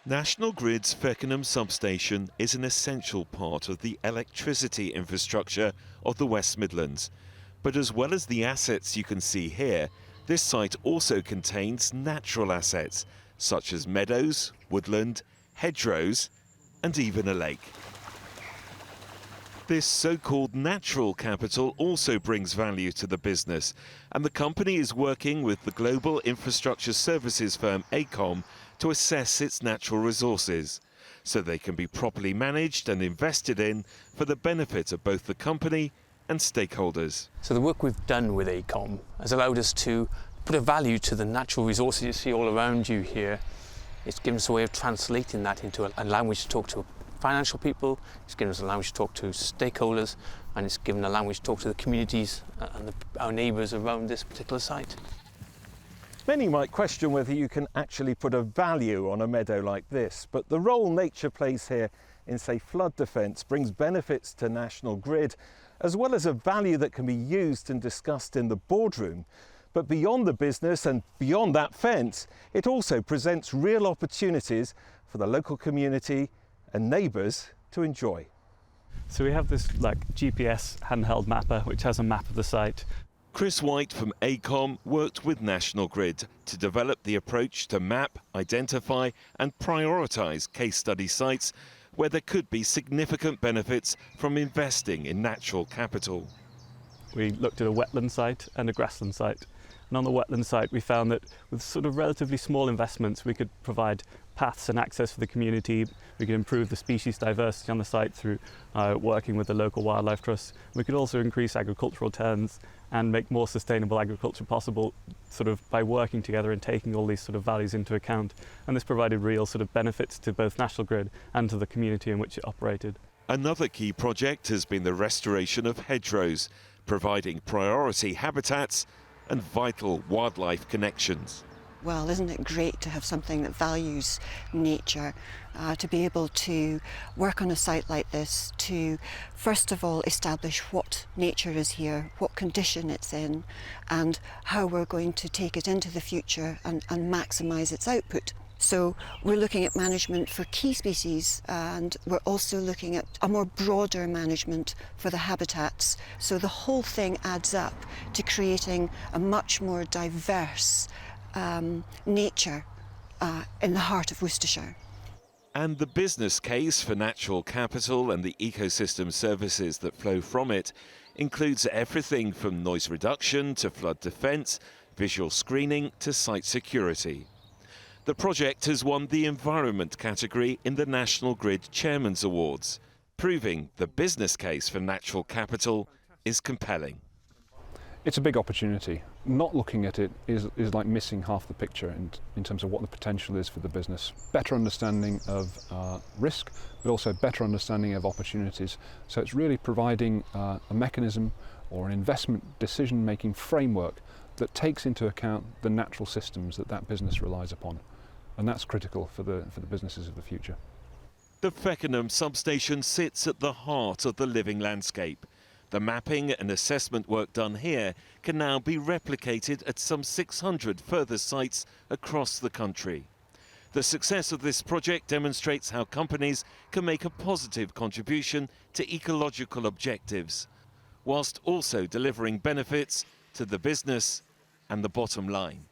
National Grid's Feckenham substation is an essential part of the electricity infrastructure of the West Midlands. But as well as the assets you can see here, this site also contains natural assets, such as meadows, woodland, hedgerows, and even a lake. This so-called natural capital also brings value to the business, and the company is working with the global infrastructure services firm AECOM to assess its natural resources, so they can be properly managed and invested in for the benefit of both the company and stakeholders. So the work we've done with AECOM has allowed us to put a value to the natural resources you see all around you here. It's given us a way of translating that into a language to talk to financial people, it's given us a language to talk to stakeholders, and it's given a language to talk to the communities and our neighbours around this particular site. Many might question whether you can actually put a value on a meadow like this, but the role nature plays here in, say, flood defence brings benefits to National Grid, as well as a value that can be used and discussed in the boardroom. But beyond the business and beyond that fence, it also presents real opportunities for the local community and neighbours to enjoy. So we have this GPS handheld mapper which has a map of the site. Chris White from AECOM worked with National Grid to develop the approach to map, identify and prioritise case study sites where there could be significant benefits from investing in natural capital. We looked at a wetland site and a grassland site. And on the wetland site we found that with sort of relatively small investments we could provide paths and access for the community, we could improve the species diversity on the site through working with the local wildlife trusts. We could also increase agricultural turns and make more sustainable agriculture possible sort of by working together and taking all these sort of values into account. And this provided real sort of benefits to both National Grid and to the community in which it operated. Another key project has been the restoration of hedgerows, providing priority habitats and vital wildlife connections. Well, isn't it great to have something that values nature, to be able to work on a site like this, to first of all establish what nature is here, what condition it's in, and how we're going to take it into the future and maximise its output. So we're looking at management for key species, and we're also looking at a more broader management for the habitats. So the whole thing adds up to creating a much more diverse nature in the heart of Worcestershire. And the business case for natural capital and the ecosystem services that flow from it includes everything from noise reduction to flood defence, visual screening to site security. The project has won the Environment category in the National Grid Chairman's Awards, proving the business case for natural capital is compelling. It's a big opportunity. Not looking at it is like missing half the picture in terms of what the potential is for the business. Better understanding of risk, but also better understanding of opportunities. So it's really providing a mechanism or an investment decision-making framework that takes into account the natural systems that business relies upon. And that's critical for the businesses of the future. The Feckenham substation sits at the heart of the living landscape. The mapping and assessment work done here can now be replicated at some 600 further sites across the country. The success of this project demonstrates how companies can make a positive contribution to ecological objectives, whilst also delivering benefits to the business and the bottom line.